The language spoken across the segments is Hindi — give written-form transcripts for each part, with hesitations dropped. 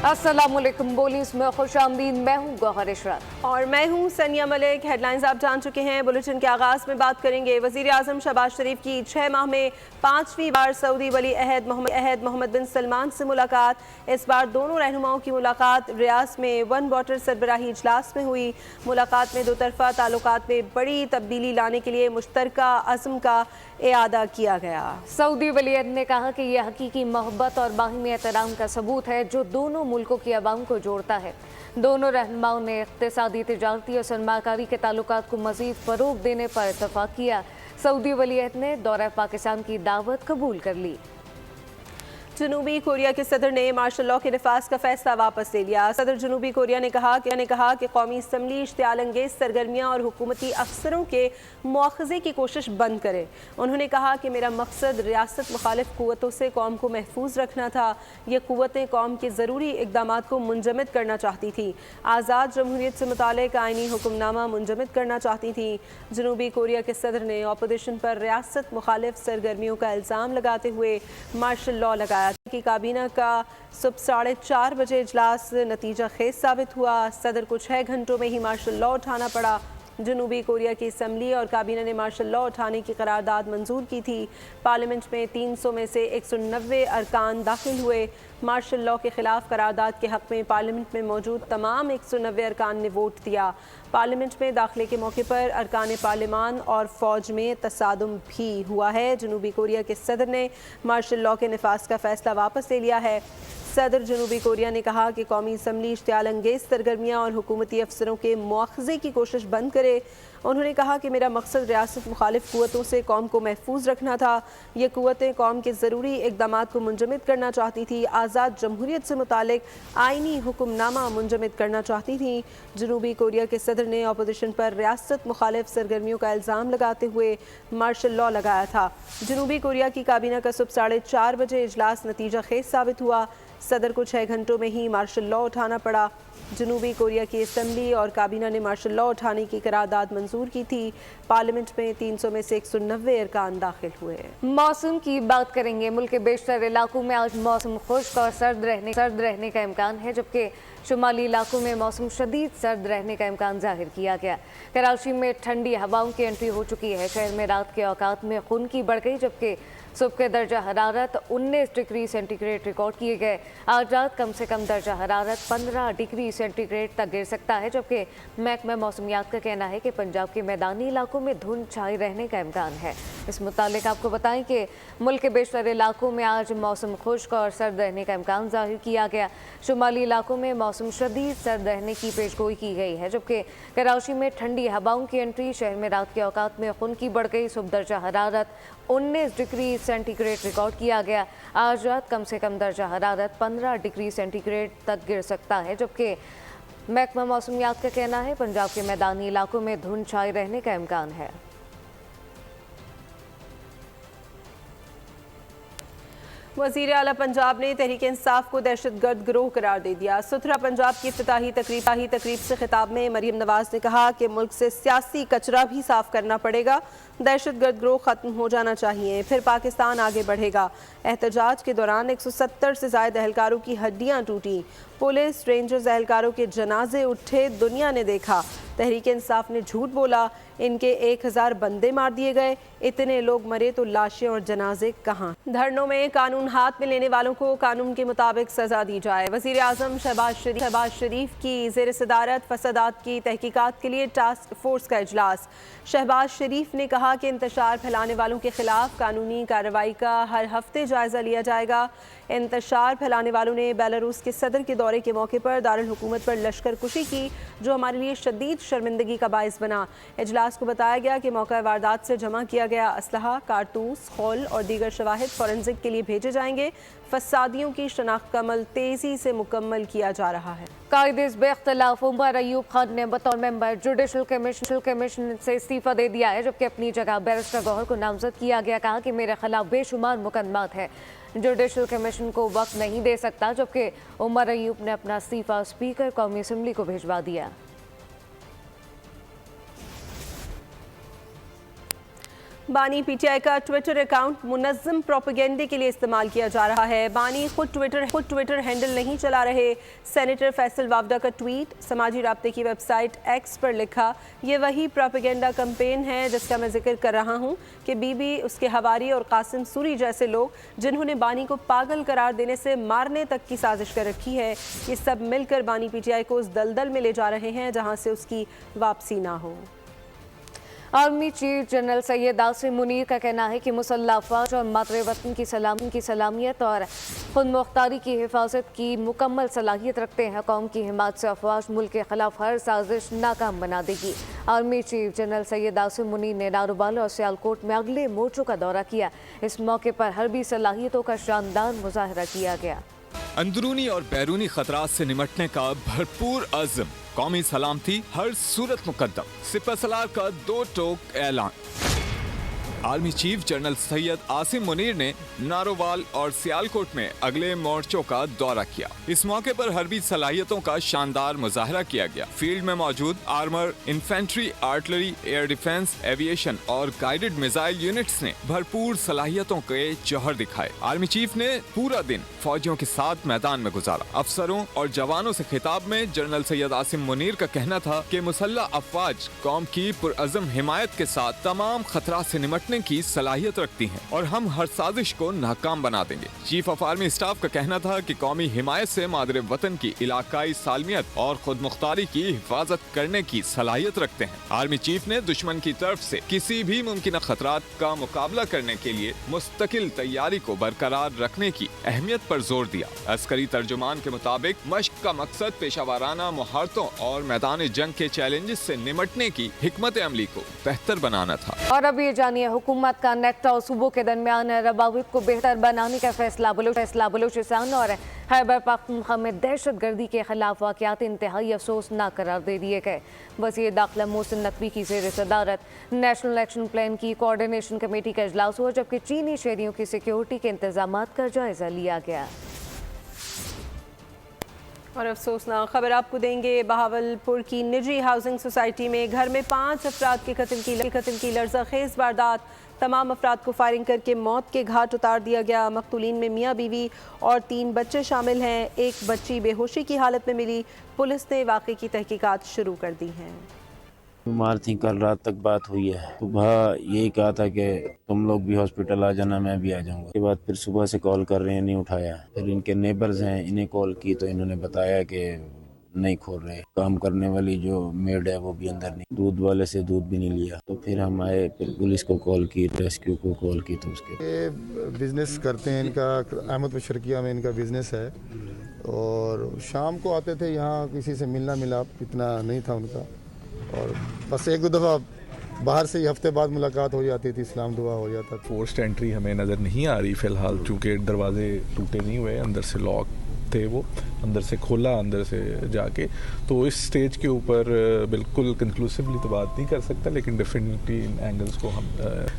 अस्सलामुअलैकुम, बोलीस में खुशामदीद। मैं हूँ गौहर इशरत और मैं हूँ सनिया मलिक। हेडलाइंस आप जान चुके हैं। बुलेटिन के आगाज में बात करेंगे वजीर आजम शहबाज शरीफ की 6 माह में 5वीं बार सऊदी वली अहद मोहम्मद बिन सलमान से मुलाकात। इस बार दोनों रहनुमाओं की मुलाकात रियाज में वन वाटर सरबराही इजलास में हुई। मुलाकात में दो तरफा ताल्लुकात में बड़ी तब्दीली लाने के लिए मुश्तरका अज़्म का इआदा किया गया। सऊदी वली अहद ने कहा कि यह हकीकी मोहब्बत और बाहिमी एहतराम का सबूत है जो दोनों मुल्कों की आवाम को जोड़ता है। दोनों रहनुमाओं ने इक़्तिसादी, तिजारती और सरमाकारी के ताल्लुकात को मज़ीद फ़रोग़ देने पर इत्तफ़ाक़ किया। सऊदी वली अहद ने दौरा पाकिस्तान की दावत कबूल कर ली। जनूबी कोरिया के सदर ने मार्शल लॉ के नफाज का फैसला वापस ले लिया। सदर जनूबी कोरिया ने कहा कि कौमी असम्बली इश्तियाल अंगेज सरगर्मियाँ और हुकूमती अफसरों के मुआख़ज़े की कोशिश बंद करे। उन्होंने कहा कि मेरा मकसद रियासत मुखालिफ क़ुव्वतों से कौम को महफूज रखना था। ये क़ुव्वतें कौम के ज़रूरी इक़दामात को मुंजमद करना चाहती थी। आज़ाद जमहूरियत से मुतालिक आइनी हुक्मनामा मुंजमद करना चाहती थी। जनूबी कोरिया के सदर ने अपोजिशन पर रियासत मुखालिफ सरगर्मियों का इल्ज़ाम लगाते हुए मार्शल लॉ लगाया कि काबीना का सुबह 4:30 बजे इजलास नतीजा खेज साबित हुआ। सदर को 6 घंटों में ही मार्शल लॉ उठाना पड़ा। जनूबी कोरिया की असम्बली और काबीना ने मार्शल लॉ उठाने की करारदाद मंजूर की थी। पार्लियामेंट में 300 में से 190 अरकान दाखिल हुए। मार्शल लॉ के खिलाफ करारदाद के हक़ में पार्लियामेंट में मौजूद तमाम 190 अरकान ने वोट दिया। पार्लियामेंट में दाखिले के मौके पर अरकान पार्लियामान और फ़ौज में तसादुम भी हुआ है। जनूबी कोरिया के सदर ने मार्शल लॉ के नफाज का फैसला वापस ले लिया है। सदर जनूबी कोरिया ने कहा कि कौमी असम्बली इश्तियाल अंगेज सरगर्मियाँ और हुकूमती अफसरों के मुआख़ज़े की कोशिश बंद करे। उन्होंने कहा कि मेरा मकसद रियासत मुखालिफ क़ुव्वतों से कौम को महफूज रखना था। ये क़ुव्वतें कौम के ज़रूरी इक़दामात को मुंजमद करना चाहती थी। आज़ाद जमहूरियत से मुतालिक आइनी हुक्मनामा मुंजमद करना चाहती थी। जनूबी कोरिया के सदर ने अपोजिशन पर रियासत मुखालिफ सरगर्मियों का इल्ज़ाम लगाते हुए मार्शल लॉ लगाया था। जनूबी कोरिया की काबीना का सुबह 4:30 बजे इजलास नतीजा खेज साबित हुआ। सदर को 6 घंटों में ही मार्शल लॉ उठाना पड़ा। जनूबी कोरिया की असम्बली और काबीना ने मार्शल लॉ उठाने की करारदाद मंजूर की थी। पार्लियामेंट में 300 में से 190 अरकान दाखिल हुए। मौसम की बात करेंगे। मुल्क के बेशतर इलाकों में आज मौसम खुश्क और सर्द रहने का इम्कान है, जबकि शुमाली इलाकों में मौसम शदीद सर्द रहने का इम्कान जाहिर किया गया। कराची में ठंडी हवाओं की एंट्री हो चुकी है। शहर में रात के औकात में खुनकी बढ़ गई, जबकि सुबह के दर्जा हरारत 19 डिग्री सेंटीग्रेड रिकॉर्ड किए गए। आज रात कम से कम दर्जा हरारत 15 डिग्री सेंटीग्रेड तक गिर सकता है, जबकि महकमा मौसमियात का कहना है कि पंजाब के मैदानी इलाकों में धुंध छाई रहने का इम्कान है। इस मुतालिक आपको बताएं कि मुल्क के बेशतर इलाकों में आज मौसम खुश्क और सर्द रहने का इम्कान जाहिर किया गया। शुमाली इलाकों में मौसम शदीद सर्द रहने की पेशगोई की गई है, जबकि कराची में ठंडी हवाओं की एंट्री। शहर में रात के औकात में खुनकी बढ़ गई। सुबह दर्जा हरारत 19 डिग्री सेंटीग्रेड रिकॉर्ड किया गया। आज रात कम से कम दर्जा हरारत 15 डिग्री सेंटीग्रेड तक गिर सकता है, जबकि महकमा मौसमियात का कहना है पंजाब के मैदानी इलाकों में धुंध छाई रहने का इम्कान है। वज़ीर आला पंजाब ने तहरीक इंसाफ को दहशतगर्द गिरोह करार दे दिया। सुथरा पंजाब की इफ्तिताही तकरीब से खिताब में मरीम नवाज ने कहा कि मुल्क से सियासी कचरा भी साफ करना पड़ेगा। दहशतगर्द गिरोह ख़त्म हो जाना चाहिए, फिर पाकिस्तान आगे बढ़ेगा। एहतजाज के दौरान 170 से ज़ायद एहलकारों की हड्डियाँ टूटी। पुलिस रेंजर्स एहलकारों के जनाजे उठे, दुनिया ने देखा। तहरीक इंसाफ ने झूठ बोला, इनके 1000 बंदे मार दिए गए। इतने लोग मरे तो लाशें और जनाजे कहाँ। धरनों में कानून हाथ में लेने वालों को कानून के मुताबिक सजा दी जाए। वज़ीर आज़म शहबाज शरीफ की ज़ेर सदारत फसादात की तहकीकात के लिए टास्क फोर्स का इजलास। शहबाज शरीफ ने कहा कि इंतशार फैलाने वालों के खिलाफ कानूनी कार्रवाई का हर हफ्ते जायजा लिया जाएगा। इंतशार फैलाने वालों ने बेलारूस के सदर के दौरे के मौके पर दारुल हुकूमत पर लश्कर कुशी की, जो हमारे लिए शदीद शर्मिंदगी का बाइस बना। इजलास को बताया गया कि मौका वारदात से जमा किया गया असलहा, कारतूस, खौल और दीगर शवाहिद फॉरेंसिक के लिए भेजे जाएंगे। फसादियों की शनाख्त का अमल तेजी से मुकम्मल किया जा रहा है। कायदे बेख्तिलाफ उमर अयूब खान ने बतौर मेंबर जुडिशल कमीशन से इस्तीफा दे दिया है, जबकि अपनी जगह बैरिस्टर गौहर को नामजद किया गया। कहा कि मेरे खिलाफ बेशुमार मुकदमात है, जुडिशल कमीशन को वक्त नहीं दे सकता, जबकि उमर अयूब ने अपना इस्तीफा स्पीकर कौमी असम्बली को भिजवा दिया। बानी पीटीआई का ट्विटर अकाउंट मुनज़्ज़म प्रोपेगेंडे के लिए इस्तेमाल किया जा रहा है। बानी खुद ट्विटर हैंडल नहीं चला रहे। सेनेटर फैसल वावदा का ट्वीट समाजी राब्ते की वेबसाइट एक्स पर लिखा, ये वही प्रोपेगेंडा कैंपेन है जिसका मैं जिक्र कर रहा हूँ कि बीबी, उसके हवारी और कासिम सूरी जैसे लोग जिन्होंने बानी को पागल करार देने से मारने तक की साजिश कर रखी है, ये सब मिलकर बानी पीटीआई को उस दलदल में ले जा रहे हैं जहाँ से उसकी वापसी ना हो। Army chief general Syed Asim Munir का कहना है कि मुसल्लह अफवाज और मातरे वतन की सलामियत और खुद मुख्तारी की हिफाजत की मुकम्मल सलाहियत रखते हैं। कौम की हिमायत से अफवाज मुल्क के खिलाफ हर साजिश नाकाम बना देगी। Army chief general Syed Asim Munir ने नारोवाल और सियालकोट में अगले मोर्चों का दौरा किया। इस मौके पर हरबी सलाहियतों का शानदार मुजाहरा किया गया। अंदरूनी और बैरूनी खतरात से निमटने का भरपूर अज़्म, कौमी सलामती हर सूरत मुकद्दम, सिपहसालार का दो टोक ऐलान। Army chief general Syed Asim Munir ने नारोवाल और सियालकोट में अगले मोर्चों का दौरा किया। इस मौके पर हरबी सलाहियतों का शानदार मुजाहरा किया गया। फील्ड में मौजूद armour, infantry, artillery, air defence, aviation और गाइडेड मिसाइल यूनिट्स ने भरपूर सलाहियतों के जौहर दिखाए। आर्मी चीफ ने पूरा दिन फौजियों के साथ मैदान में गुजारा। अफसरों और जवानों से खिताब में जनरल सैयद आसिम मुनीर का कहना था कि मुसल्लह अफवाज कौम की पुरअज़म हिमायत के साथ तमाम खतरात से निमटने की सलाहियत रखती हैं और हम हर साजिश को नाकाम बना देंगे। चीफ ऑफ आर्मी स्टाफ का कहना था कि कौमी हिमायत से मादरे वतन की इलाकाई सालमियत और खुद मुख्तारी की हिफाजत करने की सलाहियत रखते हैं। आर्मी चीफ ने दुश्मन की तरफ से किसी भी मुमकिन खतरात का मुकाबला करने के लिए मुस्तकिल तैयारी को बरकरार रखने की अहमियत पर जोर दिया। अस्करी तर्जुमान के मुताबिक मश्क का मकसद पेशावराना मुहारतों और मैदान जंग के चैलेंजेस से निमटने की हिकमत अमली को बेहतर बनाना था। और अब ये जानिए हुकूमत का नेक्टा और सूबों के दरमियान रवाबित को बेहतर बनाने का फैसला। बलूचिस्तान और खैबर पख्तूनख्वा में दहशतगर्दी के खिलाफ वाक़यात इंतहाई अफसोसनाक करार दे दिए गए। वज़ीर दाखिला मोहसिन नकवी की ज़ेर सदारत नेशनल एक्शन प्लान की कोऑर्डिनेशन कमेटी का इजलास हुआ, जबकि चीनी शहरियों की सिक्योरिटी के इंतजामात का जायजा लिया गया। और अफसोसनाक खबर आपको देंगे, बहावलपुर की निजी हाउसिंग सोसाइटी में घर में 5 अफराद के कत्ल की लर्ज़ाखेज़ वारदात। तमाम अफराद को फायरिंग करके मौत के घाट उतार दिया गया। मकतूलीन में मियाँ बीवी और 3 बच्चे शामिल हैं। एक बच्ची बेहोशी की हालत में मिली। पुलिस ने वाक़े की तहकीकात शुरू कर दी हैं। बीमार थी, कल रात तक बात हुई है। सुबह यही कहा था कि तुम लोग भी हॉस्पिटल आ जाना, मैं भी आ जाऊंगा। उसके बाद फिर सुबह से कॉल कर रहे हैं, नहीं उठाया। फिर इनके नेबर्स हैं, इन्हें कॉल की तो इन्होंने बताया कि नहीं खोल रहे। काम करने वाली जो मेड है वो भी अंदर नहीं, दूध वाले से दूध भी नहीं लिया। तो फिर हम आए, फिर पुलिस को कॉल की, रेस्क्यू को कॉल की। तो उसके ये बिजनेस करते हैं, इनका अहमद शर्किया में इनका बिजनेस है और शाम को आते थे यहाँ, किसी से मिलना मिलाप इतना नहीं था उनका। और बस एक दो दफ़ा बाहर से ही हफ्ते बाद मुलाकात हो जाती थी, इस्लाम दुआ हो जाता था। फोर्स्ड एंट्री हमें नज़र नहीं आ रही फ़िलहाल, चूँकि दरवाजे टूटे नहीं हुए, अंदर से लॉक थे, वो अंदर से खोला, अंदर से जाके। तो इस स्टेज के ऊपर बिल्कुल कंक्लूसिवली तो बात नहीं कर सकता, लेकिन डेफिनेटली इन एंगल्स को हम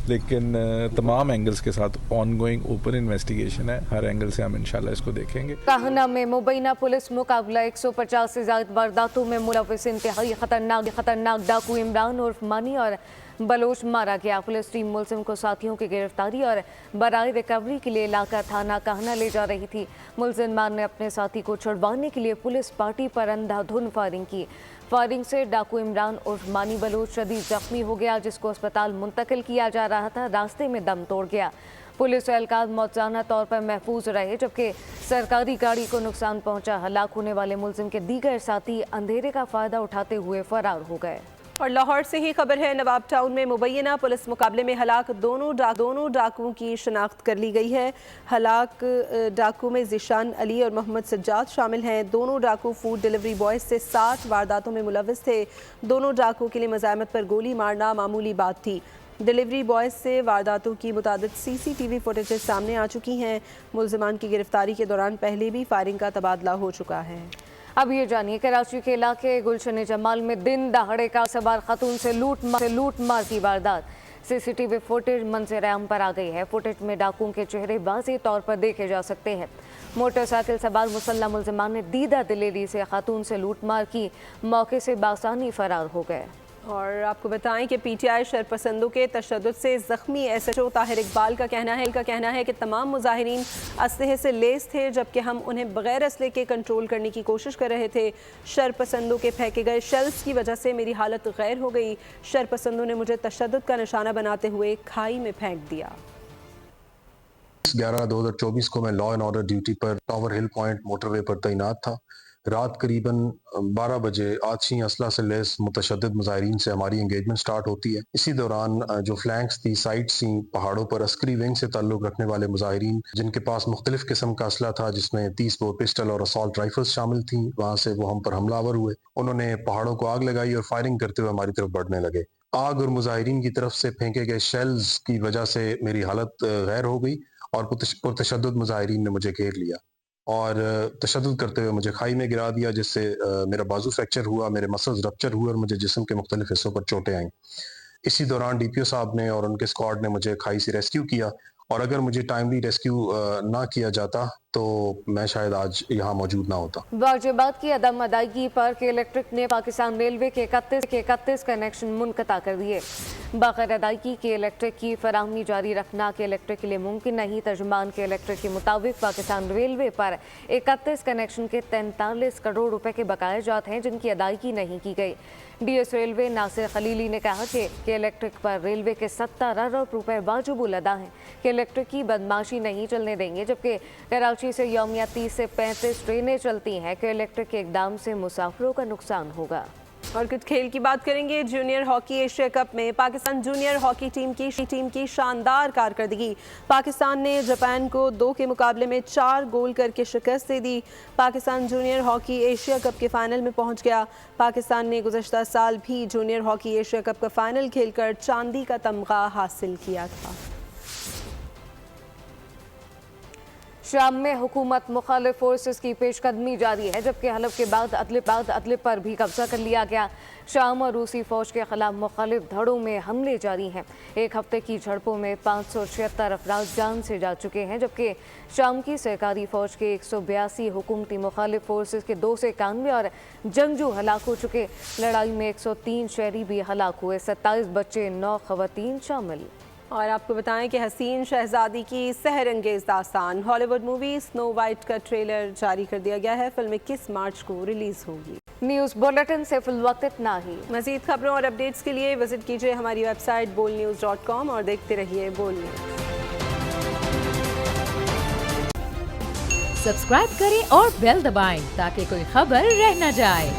लेकिन तमाम एंगल्स के साथ ऑनगोइंग ओपन इन्वेस्टिगेशन है। हर एंगल से हम इंशाल्लाह इसको देखेंगे। काहना में मुबैना पुलिस मुकाबला 150 से ज़ायद वारदातों में मुलविस इंतहाई खतरनाक डाकू इमरान उर्फ मानी और बलोच मारा गया। पुलिस टीम मुलजिम को साथियों की गिरफ्तारी और बराए रिकवरी के लिए इलाका थाना काहना ले जा रही थी। मुलजिमान ने अपने साथी को छुड़वाने के लिए पुलिस पार्टी पर अंधाधुंध फायरिंग की। फायरिंग से डाकू इमरान उर्फ मानी बलोच शदीद जख्मी हो गया, जिसको अस्पताल मुंतकिल किया जा रहा था। रास्ते में दम तोड़ गया। पुलिस एहलकार मौजाना तौर पर महफूज रहे, जबकि सरकारी गाड़ी को नुकसान पहुंचा। हलाक होने वाले मुलजिम के दीगर साथी अंधेरे का फ़ायदा उठाते हुए फरार हो गए। और लाहौर से ही खबर है, नवाब टाउन में मुबैना पुलिस मुकाबले में हलाक दोनों डाकुओं की शनाख्त कर ली गई है। हलाक डाकू में ज़िशान अली और मोहम्मद सज्जाद शामिल हैं। दोनों डाकू फूड डिलीवरी बॉयज़ से 60 वारदातों में मुलविस थे। दोनों डाकुओं के लिए मज़ाहमत पर गोली मारना मामूली बात थी। डिलीवरी बॉयज़ से वारदातों की मुतादिद CCTV फुटेजेस सामने आ चुकी हैं। मुलजिमान की गिरफ्तारी के दौरान पहले भी फायरिंग का तबादला हो चुका है। अब ये जानिए, कराची के इलाके गुलशन जमाल में दिन दहाड़े का सवार खातून से लूट मार की वारदात। CCTV फुटेज मंजर आम पर आ गई है। फुटेज में डाकुओं के चेहरे वाज़ेह तौर पर देखे जा सकते हैं। मोटरसाइकिल सवार मुसल्लह मुलजिमान ने दीदा दिलेरी से खातून से लूट मार की, मौके से बासानी फरार हो गए। और आपको बताएं कि पीटीआई शरपसंदों के तशद्दुद से ज़ख्मी एसएचओ ताहिर इकबाल का कहना है कि तमाम मुजाहिरीन असलहे से लेस थे, जबकि हम उन्हें बगैर असले के कंट्रोल करने की कोशिश कर रहे थे। शरपसंदों के फेंके गए शेल्स की वजह से मेरी हालत गैर हो गई। शरपसंदों ने मुझे तशद्दुद का निशाना बनाते हुए खाई में फेंक दिया। 11/2024 को मैं लॉ एंड ऑर्डर ड्यूटी पर टावर हिल पॉइंट मोटरवे पर तैनात था। रात करीबन 12 बजे आछी असला से लेस मुतशद्दिद मुजाहिरीन से हमारी एंगेजमेंट स्टार्ट होती है। इसी दौरान जो फ्लैंक्स थी, साइट्स थी, पहाड़ों पर अस्करी विंग से ताल्लुक रखने वाले मुजाहिरीन जिनके पास मुख्तलिफ किस्म का असला था, जिसमें 30 बोर पिस्टल और असॉल्ट राइफल्स शामिल थी, वहां से वो हम पर हमलावर हुए। उन्होंने पहाड़ों को आग लगाई और फायरिंग करते हुए हमारी तरफ बढ़ने लगे। आग और मुजाहिरीन की तरफ से फेंके गए शेल्स की वजह से मेरी हालत गैर हो गई और पुरतशद्दुद मुजाहिरीन ने मुझे घेर लिया और तशद्दुद करते हुए मुझे खाई में गिरा दिया, जिससे मेरा बाजू फ्रैक्चर हुआ, मेरे मसल्स रप्चर हुए और मुझे जिस्म के मुख्तलिफ हिस्सों पर चोटें आईं। इसी दौरान डीपीओ साहब ने और उनके स्क्वाड ने मुझे खाई से रेस्क्यू किया और अगर मुझे टाइमली रेस्क्यू ना किया जाता तो मैं शायद आज यहाँ मौजूद ना होता। वाजिबात की अदम अदायगी पर के इलेक्ट्रिक ने पाकिस्तान रेलवे के 31 कनेक्शन मुनक़ता कर दिए। बग़ैर अदायगी के इलेक्ट्रिक की फराहमी जारी रखना के इलेक्ट्रिक के लिए मुमकिन नहीं। तर्जुमान के इलेक्ट्रिक के मुताबिक पाकिस्तान रेलवे पर 31 कनेक्शन के 43 करोड़ रुपए के बकाया जात हैं, जिनकी अदायगी नहीं की गई। डीएस रेलवे नासिर खलीली ने कहा कि इलेक्ट्रिक पर रेलवे के 17 अरब रुपए वाजिबुल अदा हैं, कि इलेक्ट्रिक की बदमाशी नहीं चलने देंगे। जबकि कराची से यौमिया 30 से 35 ट्रेनें चलती हैं कि इलेक्ट्रिक के इकदाम से मुसाफिरों का नुकसान होगा। और कुछ खेल की बात करेंगे। जूनियर हॉकी एशिया कप में पाकिस्तान जूनियर हॉकी टीम की शानदार कारकर्दगी। पाकिस्तान ने जापान को 2 के मुकाबले में 4 गोल करके शिकस्त दे दी। Pakistan junior hockey Asia cup के फाइनल में पहुंच गया। पाकिस्तान ने गुज़श्ता साल भी जूनियर हॉकी एशिया कप का फाइनल खेलकर चांदी का तमगा हासिल किया था। शाम में हुकूमत मुखालिफ फोर्सेस की पेशकदमी जारी है, जबकि हलफ के बाद अदलिब पर भी कब्जा कर लिया गया। शाम और रूसी फौज के खिलाफ मुखालिफ धड़ों में हमले जारी हैं। एक हफ्ते की झड़पों में 576 अफराद जान से जा चुके हैं, जबकि शाम की सरकारी फौज के 182 हुकूमती मुखालिफ फोर्सेस के 291 और जंगजू हलाक हो चुके। लड़ाई में 103 शहरी भी हलाक हुए, 27 बच्चे, 9 खवातीन शामिल। और आपको बताएं कि हसीन शहजादी की सहरंगेज दास्तान हॉलीवुड मूवी स्नो वाइट का ट्रेलर जारी कर दिया गया है। फिल्म 21 मार्च को रिलीज होगी। न्यूज़ बुलेटिन से फिलवक्त इतना ही। मज़ीद खबरों और अपडेट्स के लिए विजिट कीजिए हमारी वेबसाइट bolnews.com और देखते रहिए बोल न्यूज़। सब्सक्राइब करें और बेल दबाएं ताकि कोई खबर रह न जाए।